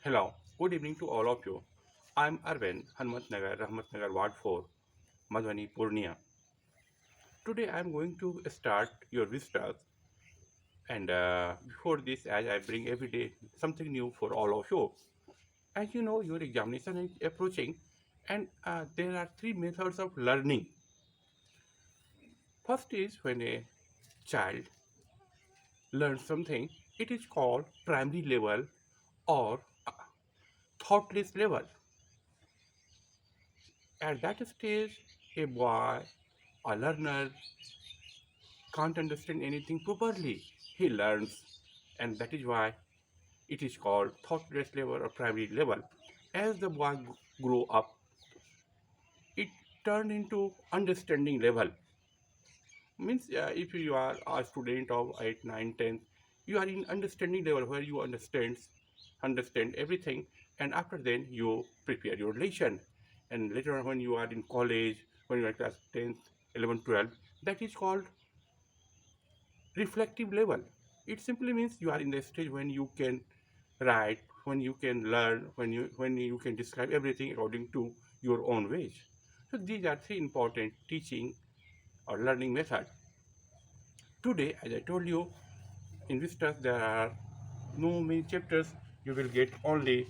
Hello, good evening to all of you. I'm Arvind, Nagar, Nagar, Ward 4, Madhwani, Purnia. Today I'm going to start your Vistas, and before this, as I bring every day something new for all of you. As you know, your examination is approaching, and there are three methods of learning. First is when a child learns something, it is called primary level or thoughtless level. At that stage, a boy, a learner, can't understand anything properly. He learns, and that is why it is called thoughtless level or primary level. As the boy grow up, it turned into understanding level. Means if you are a student of 8, 9, 10, you are in understanding level where you understand everything, and after then you prepare your lesson. And later on when you are in college, when you are class 10th, 11th, 12th, that is called reflective level. It simply means you are in the stage when you can write, when you can learn, when you can describe everything according to your own ways. So these are three important teaching or learning methods. Today, as I told you, in Vistas there are no many chapters. You will get only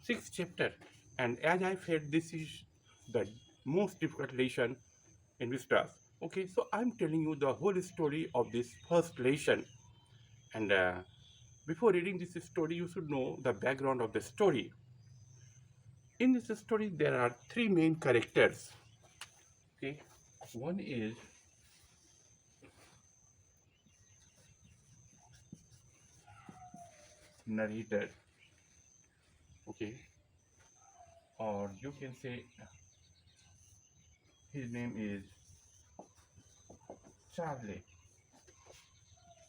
six chapters. And as I felt, this is the most difficult lesson in Vistas. Okay, so I'm telling you the whole story of this first lesson. And before reading this story, you should know the background of the story. In this story, there are three main characters. Okay, one is narrator. Okay, or you can say his name is Charlie.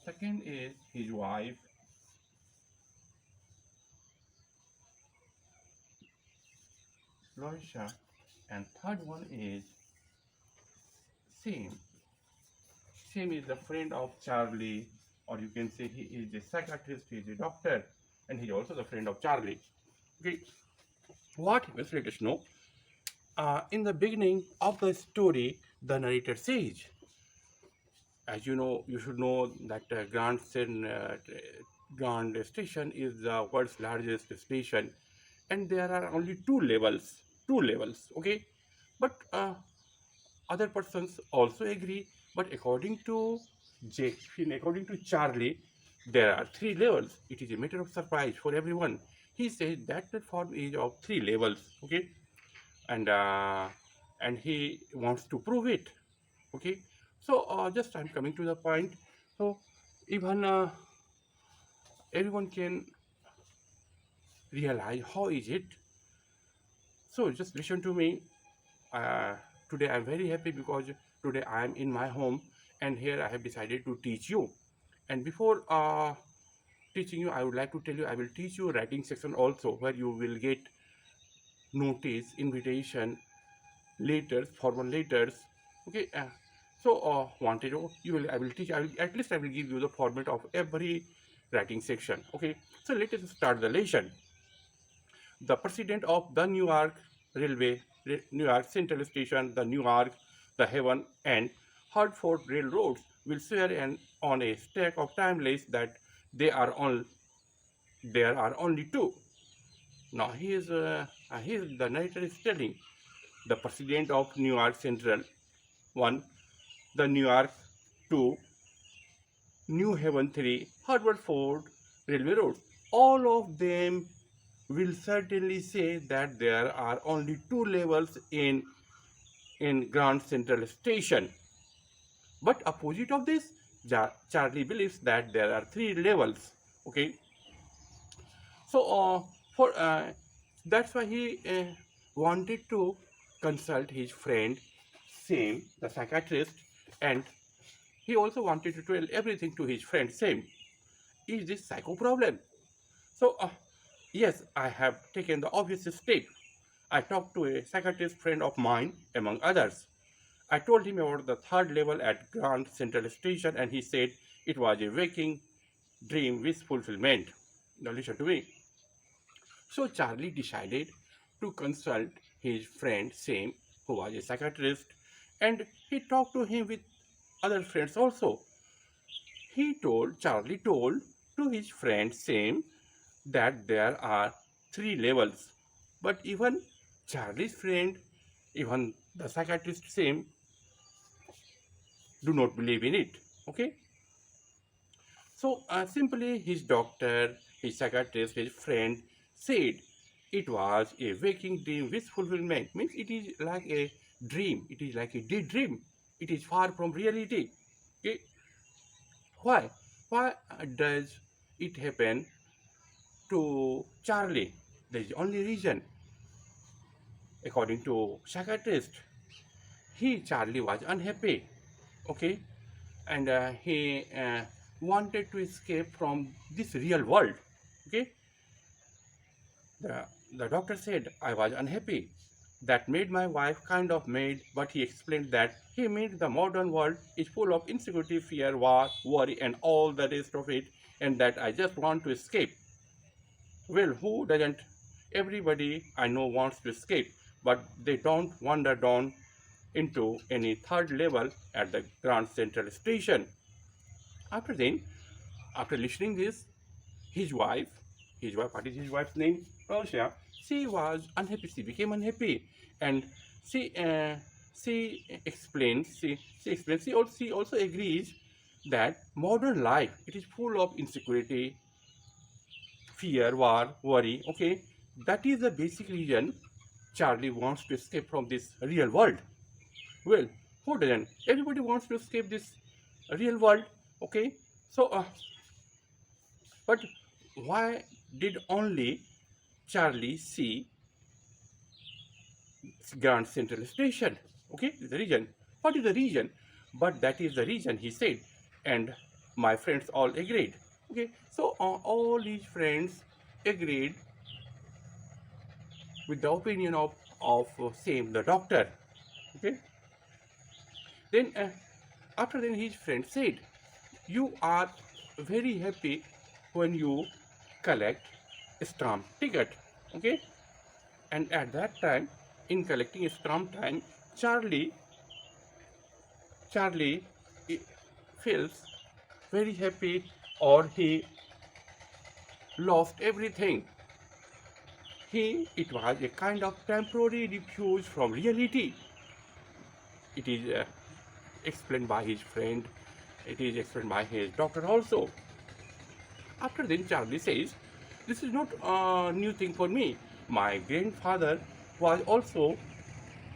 Second is his wife, Loisha, and third one is Sam. Sam is the friend of Charlie, or you can say he is a psychiatrist, he is a doctor, and he is also the friend of Charlie. Okay, what happens? Let us know. In the beginning of the story, the narrator says, as you know, you should know that Grand Station is the world's largest station, and there are only two levels. Two levels, okay? But other persons also agree. But according to according to Charlie, there are three levels. It is a matter of surprise for everyone. He says that platform is of three levels, okay? and and he wants to prove it. Okay, so just I'm coming to the point. So even everyone can realize how is it. So just listen to me. uh, Today I'm very happy because today I'm in my home, and here I have decided to teach you. And before teaching you, I would like to tell you I will teach you writing section also, where you will get notice, invitation, letters, formal letters. Okay, so wanted you will I will teach. I will at least I will give you the format of every writing section. Okay, so let us start the lesson. The president of the New York Railway, New York Central Station, the New York, the Haven, and Hartford railroads will swear on a stack of timeless that they are all there are only two. Now he is the narrator is telling the president of New York Central, one, the New York 2, New Haven 3, Harvard Ford railway roads. All of them will certainly say that there are only two levels in Grand Central Station. But opposite of this, Charlie believes that there are three levels. Okay, so for that's why he wanted to consult his friend Sam, the psychiatrist, and he also wanted to tell everything to his friend Sam. Is this psycho problem? So yes, I have taken the obvious step. I talked to a psychiatrist friend of mine, among others, I told him about the third level at Grand Central Station, and he said it was a waking dream with fulfillment. Now listen to me. So Charlie decided to consult his friend Sam, who was a psychiatrist, and he talked to him with other friends also. Charlie told to his friend Sam that there are three levels. But even Charlie's friend, even the psychiatrist Sam, do not believe in it. Okay? So simply his doctor, his psychiatrist, his friend said it was a waking dream with fulfillment. Means it is like a dream. It is like a daydream. It is far from reality. Okay? Why? Why does it happen to Charlie? There is only reason. According to psychiatrist, Charlie was unhappy. Okay, and he wanted to escape from this real world. Okay, the, the doctor said I was unhappy. That made my wife kind of mad, but he explained that he meant the modern world is full of insecurity, fear, war, worry, and all the rest of it, and that I just want to escape. Well, who doesn't? Everybody I know wants to escape, but they don't wander down into any third level at the Grand Central Station. After then, after listening this, his wife, what is his wife's name? Russia. She was unhappy. She became unhappy, and she she also agrees that modern life it is full of insecurity, fear, war, worry. Okay, that is the basic reason Charlie wants to escape from this real world. Well, who doesn't? Everybody wants to escape this real world. Okay, so but why did only Charlie see Grand Central Station? Okay, the reason. What is the reason? But that is the reason he said, and my friends all agreed. Okay, so all his friends agreed with the opinion of same the doctor. Okay, then after then his friend said, "You are very happy when you collect stamp ticket." Okay, and at that time, in collecting stamp time, Charlie Charlie feels very happy, or he lost everything. It was a kind of temporary refuge from reality. It is explained by his friend. It is explained by his doctor also. After then, Charlie says, "This is not a new thing for me. My grandfather was also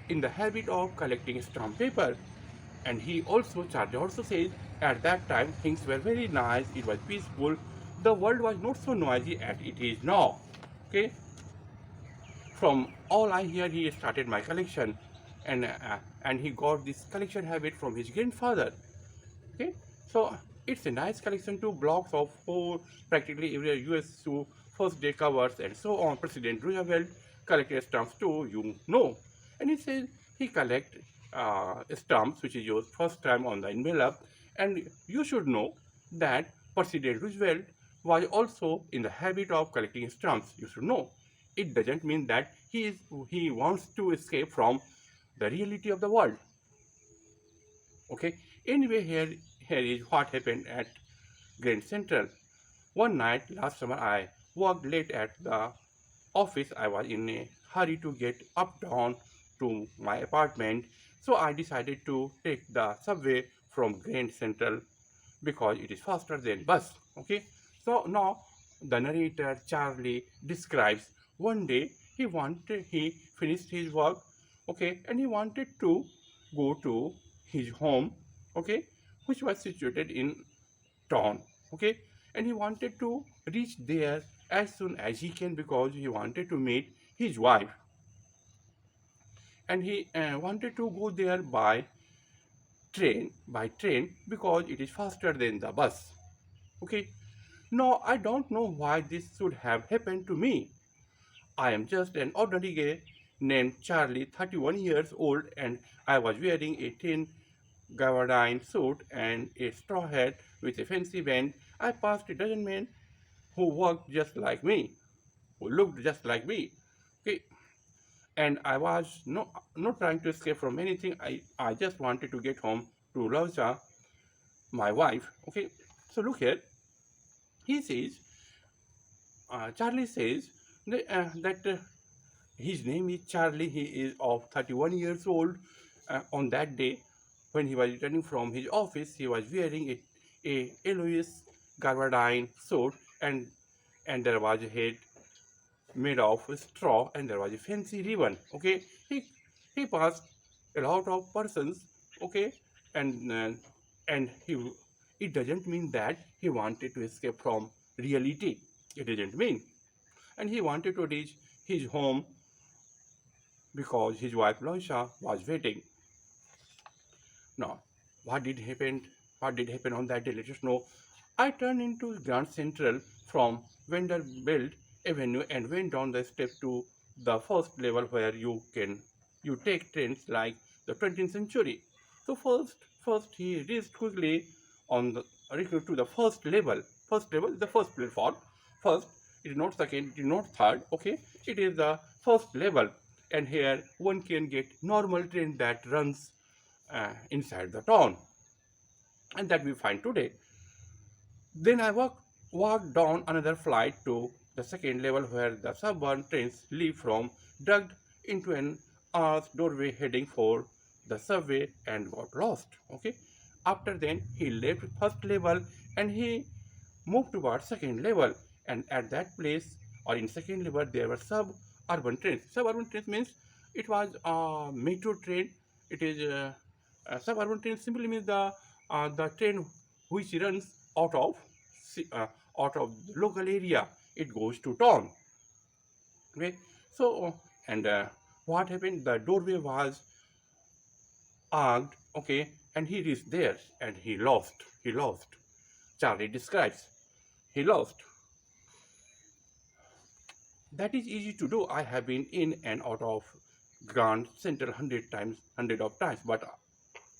in the habit of collecting stamp paper. And Charlie also says, at that time things were very nice, it was peaceful. The world was not so noisy as it is now. Okay, from all I hear, he started my collection, and he got this collection habit from his grandfather. Okay, so it's a nice collection, two blocks of four, practically every US to first day covers and so on. President Roosevelt collected stamps too, you know. And he says he collect stamps which is used first time on the envelope, and you should know that President Roosevelt was also in the habit of collecting stamps. You should know. It doesn't mean that he wants to escape from the reality of the world. Okay. Anyway, here is what happened at Grand Central. One night last summer, I worked late at the office. I was in a hurry to get up down to my apartment, so I decided to take the subway from Grand Central because it is faster than bus. Okay, so now the narrator Charlie describes one day he finished his work, okay, and he wanted to go to his home, okay, which was situated in town, okay, and he wanted to reach there as soon as he can because he wanted to meet his wife, and he wanted to go there by train because it is faster than the bus. Okay, no, I don't know why this should have happened to me. I am just an ordinary guy named Charlie, 31 years old, and I was wearing a tin gabardine suit and a straw hat with a fancy band. I passed a dozen men who worked just like me, who looked just like me. Okay, and I was not trying to escape from anything. I just wanted to get home to Louisa, my wife. Okay, so look here. He says, Charlie says that his name is Charlie. He is of 31 years old. On that day, when he was returning from his office, he was wearing a Eloise gabardine suit, and there was a hat made of straw, and there was a fancy ribbon. Okay, he passed a lot of persons. Okay, and uh, and he it doesn't mean that he wanted to escape from reality. It didn't mean, and he wanted to reach his home because his wife Loisha was waiting. Now, what did happen? What did happen on that day? Let us know. I turned into Grand Central from Vanderbilt Avenue and went down the steps to the first level where you take trains like the 20th century. So first he reached quickly on the to the first level. First level is the first platform. First, it is not second, it is not third. Okay, it is the first level, and here one can get normal train that runs inside the town, and that we find today. Then I walked down another flight to the second level where the suburban trains leave from, dug into an arched doorway heading for the subway and got lost. Okay. After then he left first level and he moved towards second level, and at that place or in second level there were suburban trains. Suburban trains means it was a metro train. It is suburban train simply means the train which runs uh, out of the local area. It goes to town. Okay, so and what happened? The doorway was arced. Okay, and he reached there and he lost. He lost. Charlie describes. He lost. That is easy to do. I have been in and out of Grand Central hundred of times, but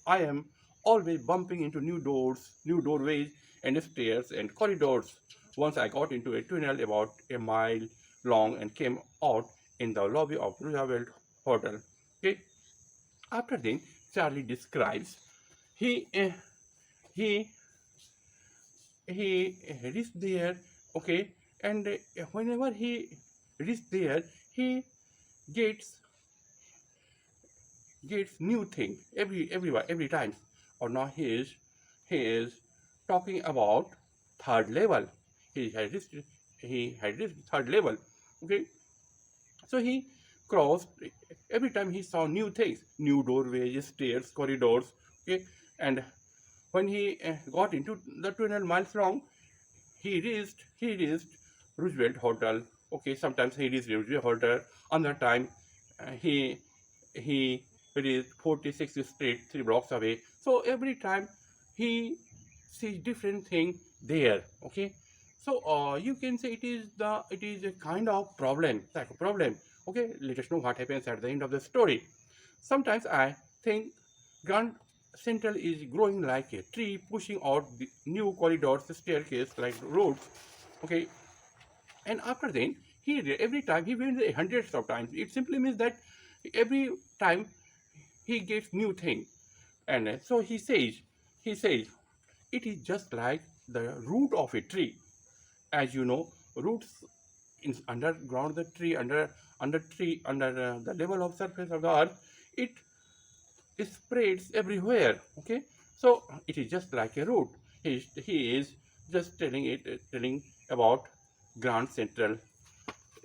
I am always bumping into new doors, new doorways, and stairs and corridors. Once I got into a tunnel about a mile long and came out in the lobby of Roosevelt Hotel. Okay. After then, Charlie describes he uh, he he reached there. Okay, and whenever he reached there, he gets gets new thing every time. Or now he is talking about third level. He had reached he had reached third level. Okay, so he crossed every time he saw new things, new doorways, stairs, corridors. Okay, and when he got into the tunnel miles long, he reached Roosevelt Hotel. Okay, sometimes he reached Roosevelt Hotel. Another time he he reached 46th Street, 3 blocks away. So every time he sees different thing there. Okay, so you can say it is a kind of problem, like a problem. Okay, let us know what happens at the end of the story. Sometimes I think Grand Central is growing like a tree, pushing out the new corridors, staircase like roads. Okay, and after then every time he wins hundreds of times. It simply means that every time he gets new thing, and so he says it is just like the root of a tree. As you know, roots in underground the tree under the level of surface of the earth, it spreads everywhere. Okay, so it is just like a root. He is just telling about Grand Central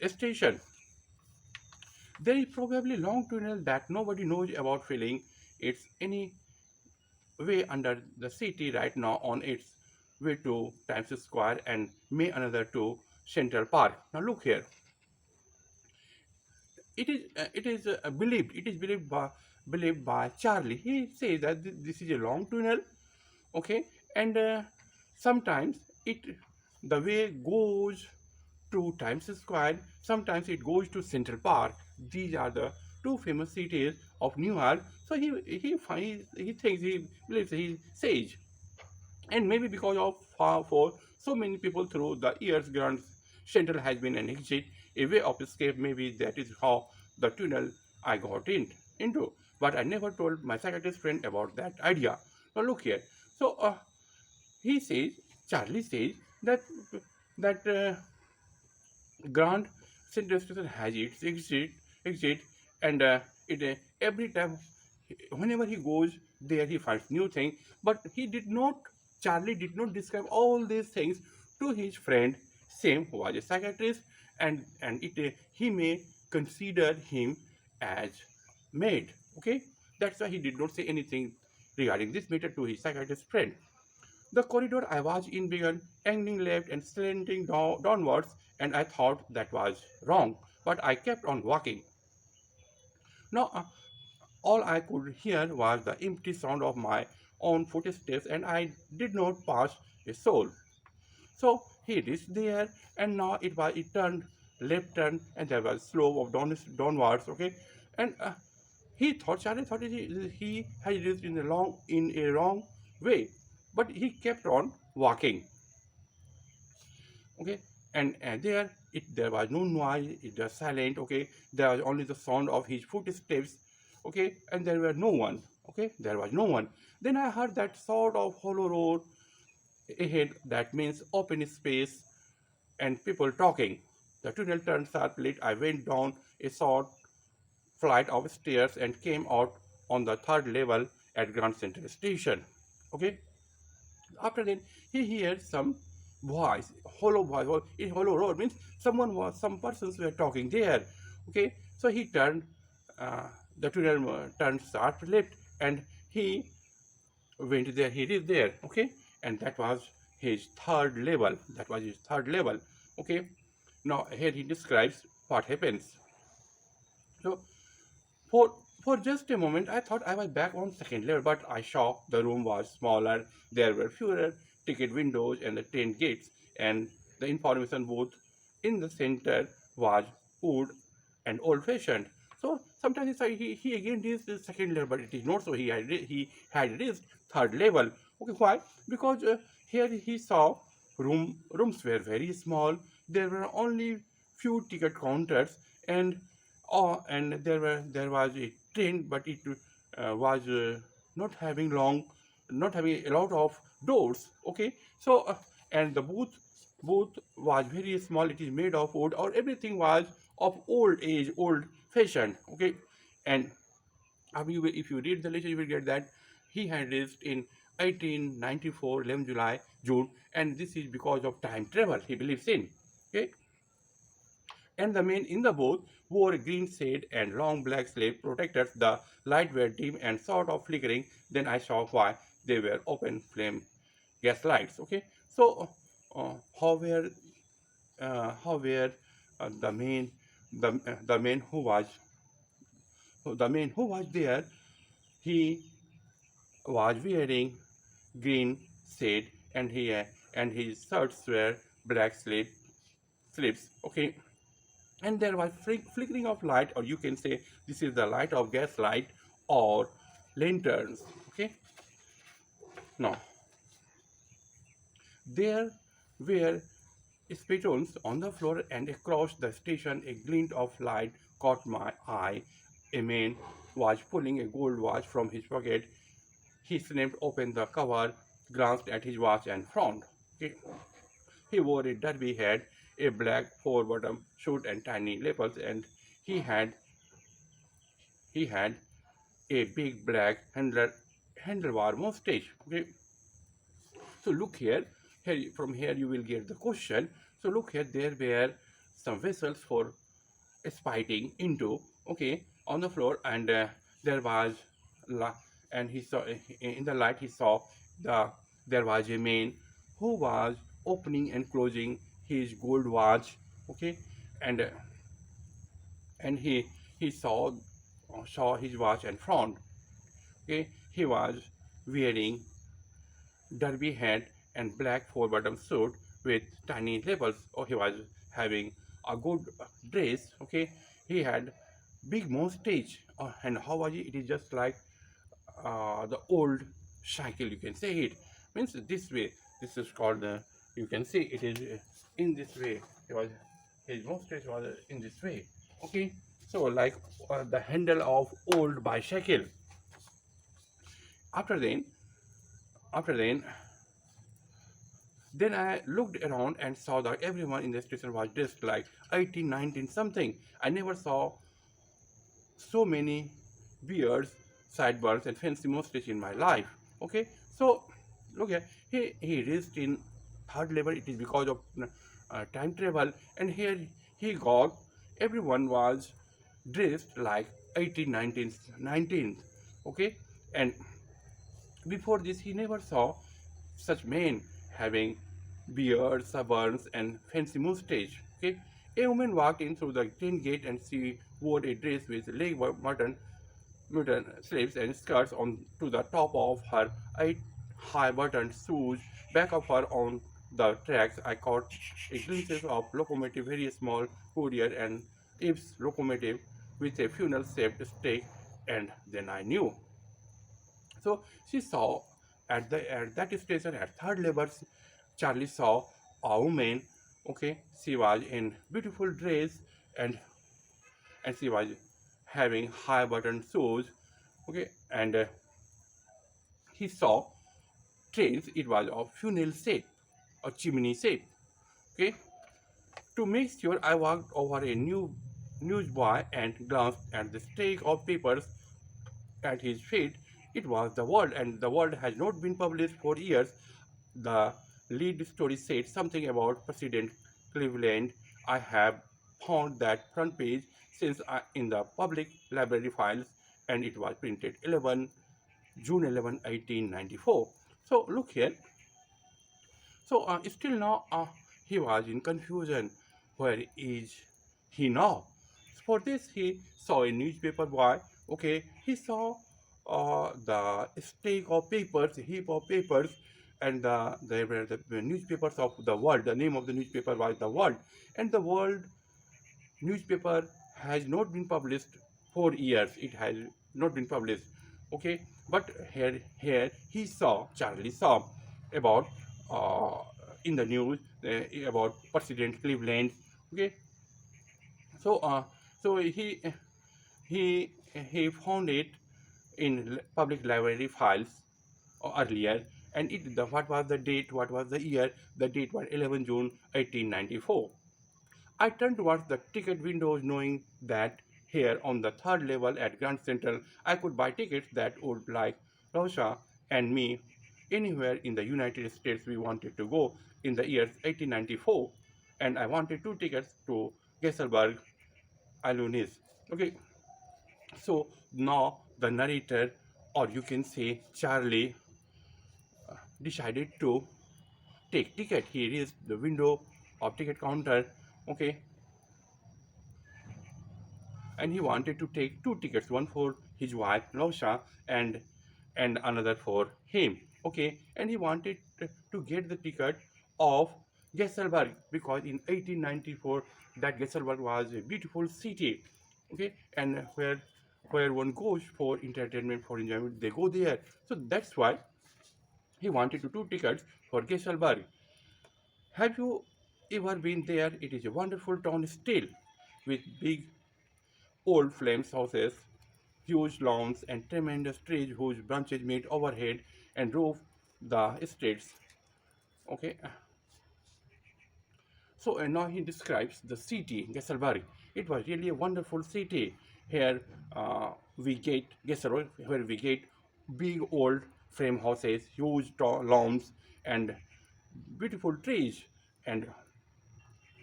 Station. There is probably long tunnel that nobody knows about filling. It's any way under the city right now on its way to Times Square and may another to Central Park. Now look here. It is believed by Charlie. He says that this is a long tunnel. Okay, and sometimes it the way goes to Times Square. Sometimes it goes to Central Park. These are the two famous cities of New York. So he thinks, he believes he's sage. And maybe because of for so many people through the years, Grand Central has been an exit, a way of escape. Maybe that is how the tunnel I got into. But I never told my psychiatrist friend about that idea. Now look here. So he says, Charlie says that Grand Central Station has its exit, and every time, whenever he goes there, he finds new thing. But he did not. Charlie did not describe all these things to his friend Sam, who was a psychiatrist, and he may consider him as mad. Okay, that's why he did not say anything regarding this matter to his psychiatrist friend. The corridor I was in began angling left and slanting downwards, and I thought that was wrong, but I kept on walking. Now, all I could hear was the empty sound of my own footsteps, and I did not pass a soul. So he reached there, and now it turned left turn, and there was slope of downwards. Okay, and Charlie thought he had reached in a wrong way, but he kept on walking. Okay, and there was no noise, it was silent. Okay, there was only the sound of his footsteps. Okay, and there were no one. Okay, there was no one. Then I heard that sort of hollow roar ahead. That means open space and people talking. The tunnel turned sharply. I went down a short flight of stairs and came out on the third level at Grand Central Station. Okay, after that, he hears some voice, hollow voice, or in hollow road means some persons were talking there. Okay, so he turned, the tunnel turned sharp left, and he went there. He is there. Okay, and that was his third level. That was his third level. Okay, now here he describes what happens. So For for just a moment, I thought I was back on second level, but I saw the room was smaller. There were fewer ticket windows and the train gates, and the information booth in the center was wood and old-fashioned. So sometimes it's like he again reached the second level, but it is not so. He had reached third level. Okay, why? Because here he saw rooms were very small. There were only few ticket counters, and there was a train, but it was not having long, not having a lot of doors. Okay, so and the booth was very small. It is made of wood, or everything was of old age, old fashioned. Okay, and if you read the letter, you will get that he had reached in 1894, 11 July, June, and this is because of time travel he believes in. Okay, and the men in the booth wore a green shade and long black sleeve protectors. The light were dim and sort of flickering. Then I saw why they were open flame gas lights. Okay, so how were the main the man who was there? He was wearing green shade, and his shirts were black sleeves. Okay, and there was flickering of light, or you can say this is the light of gas light or lanterns. Okay, now there were spittoons on the floor, and across the station a glint of light caught my eye. A man was pulling a gold watch from his pocket. He snapped open the cover, glanced at his watch, and frowned. Okay. He wore a derby hat, a black four-bottom suit, and tiny lapels, and he had he had a big black handlebar mustache. Okay, so look here. From here you will get the question. So look here, there were some vessels for spiting into. Okay, on the floor, and there was and he saw in the light he saw the there was a man who was opening and closing his gold watch. Okay, and and he saw his watch and frowned. Okay, he was wearing derby hat and black four-bottom suit with tiny labels. Oh, he was having a good dress. Okay, he had big mustache. And how was it? It is just like the old cycle, you can say it. Means this way. This is called the, you can see it is in this way. It was, his mustache was in this way. Okay, so like the handle of old bicycle. After then, after then I looked around and saw that everyone in the station was dressed like 18, 19 something. I never saw so many beards, sideburns, and fancy mustache in my life. Okay, so look here, he reached in third level. It is because of time travel, and here he got, everyone was dressed like 18, 19, 19th. Okay, and before this, he never saw such men having beards, suburbs, and fancy mustache. Okay, a woman walked in through the green gate, and she wore a dress with leg button sleeves and skirts on to the top of her eight high buttoned shoes. Back of her on the tracks, I caught a glimpse of locomotive, very small courier, and Eve's locomotive with a funnel shaped stake, and then I knew. So she saw at that station at third level, Charlie saw a woman. Okay, she was in beautiful dress, and she was having high button shoes. Okay, and he saw trains. It was of funnel shape, a chimney shape. Okay, to make sure, I walked over a newsboy and glanced at the stack of papers at his feet. It was the world, and the world has not been published for years. The lead story said something about President Cleveland. I have found that front page since in the public library files, and it was printed June 11, 1894. So look here. So still now he was in confusion. Where is he now? For this he saw a newspaper boy. Okay, he saw the stack of papers, heap of papers, and they were the newspapers of the world. The name of the newspaper was the World, and the World newspaper has not been published for years. It has not been published. Okay, but here he saw, Charlie saw about uh, in the news about President Cleveland. Okay, so so he he found it in public library files earlier, and what was the date, what was the year? The date was 11 June 1894. I turned towards the ticket windows, knowing that here on the third level at Grand Central, I could buy tickets that would like Rosha and me anywhere in the United States we wanted to go in the years 1894. And I wanted two tickets to Gesselberg, Illinois. Okay, so now the narrator, or you can say Charlie, decided to take ticket. He reached the window of ticket counter. Okay, and he wanted to take two tickets, one for his wife Lausha, and another for him. Okay, and he wanted to get the ticket of Gesselberg because in 1894 that Gesselberg was a beautiful city. Okay, and where one goes for entertainment, for enjoyment, they go there. So that's why he wanted to two tickets for Gesselberg. Have you ever been there? It is a wonderful town still, with big old flames houses, huge lawns, and tremendous trees whose branches meet overhead and roof the estates. Okay, so now he describes the city, Gesselberg. It was really a wonderful city. Here we get Gesselberg, where we get big old frame houses, huge lawns, and beautiful trees. And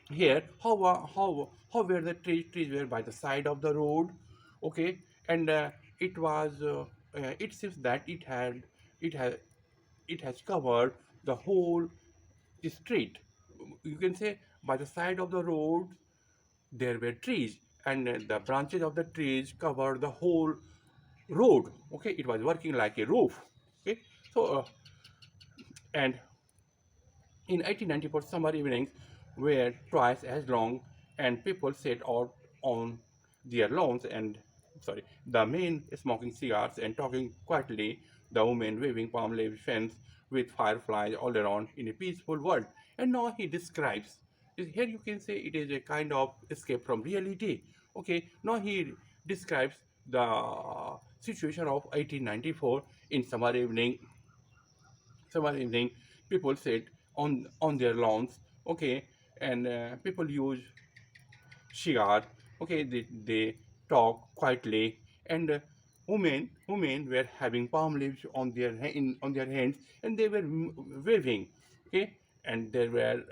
here, how were the trees were by the side of the road. Okay, and it was it seems that it has it has covered the whole street. You can say by the side of the road there were trees, and the branches of the trees covered the whole road. Okay, it was working like a roof. Okay, so and in 1894, summer evenings were twice as long, and people sat out on their lawns and the men smoking cigars and talking quietly, the women waving palm leaf fans with fireflies all around in a peaceful world. And now he describes, here you can say it is a kind of escape from reality. Okay, now he describes the situation of 1894 in summer evening, people sit on their lawns, okay, and people use cigar, okay, they talk quietly, and women were having palm leaves on their hands, and they were waving, okay, and there were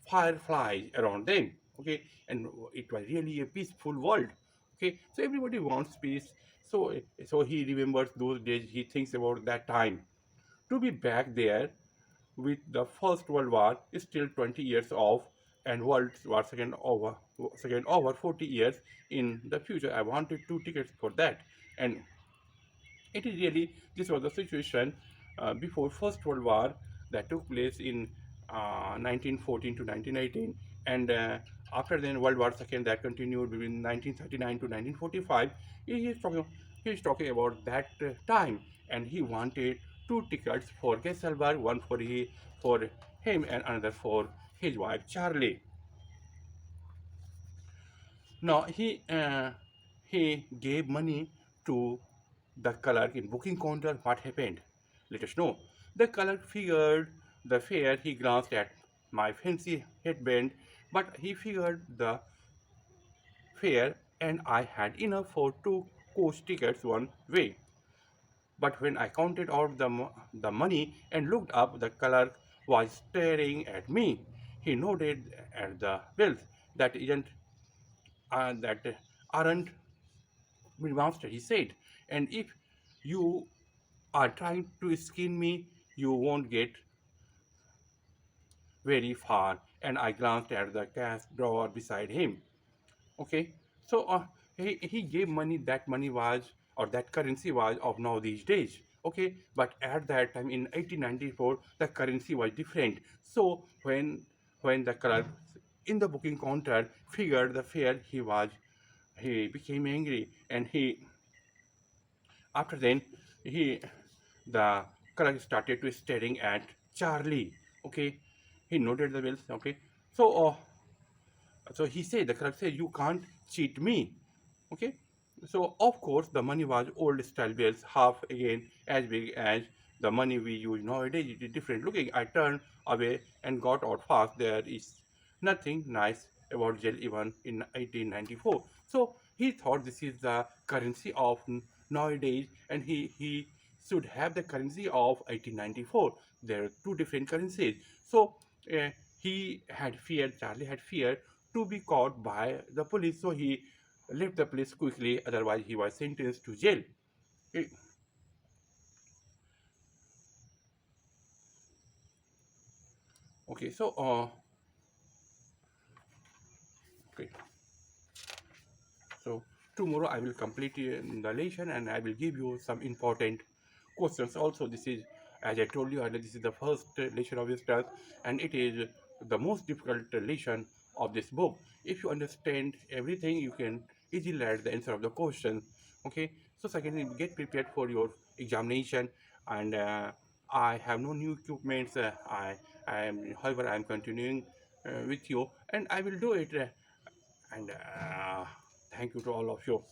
fireflies around them, okay, and it was really a peaceful world, okay. So everybody wants peace. So he remembers those days. He thinks about that time to be back there with the First World War is still 20 years off and World War second over 40 years in the future. I wanted two tickets for that. And it is really, this was the situation before First World War that took place in 1914 to 1918, and after then World War II that continued between 1939 to 1945. He is talking about that time, and he wanted two tickets for Gesselberg, one for him and another for his wife Charlie. Now he gave money to the clerk in booking counter. What happened? Let us know. The clerk figured the fare. He glanced at my fancy headband, but he figured the fare, and I had enough for two coach tickets one way. But when I counted out the money and looked up, the clerk was staring at me. He nodded at the bills. That aren't master, he said. And if you are trying to skin me, you won't get very far. And I glanced at the cash drawer beside him. Okay, so he gave money. That money was, or that currency was of now these days. Okay, but at that time in 1894, the currency was different. So when the clerk in the booking counter figured the fare, he became angry, and he after then, he the clerk started to staring at Charlie. Okay, he noted the bills. Okay, so he said, the clerk said, "You can't cheat me." Okay, so of course the money was old style bills, half again as big as the money we use nowadays. It is different looking. I turned away and got out fast. There is nothing nice about jail even in 1894. So he thought this is the currency of nowadays, and he should have the currency of 1894. There are two different currencies. So uh, he had feared, Charlie had feared to be caught by the police. So he left the place quickly, otherwise he was sentenced to jail. Eh, Okay, okay, so tomorrow I will complete the lesson, and I will give you some important questions. Also, this is, as I told you earlier, this is the first lesson of Vistas, and it is the most difficult lesson of this book. If you understand everything, you can easily write the answer of the question. Okay, so secondly, get prepared for your examination, and I have no new equipments. However, I am continuing with you, and I will do it. And thank you to all of you.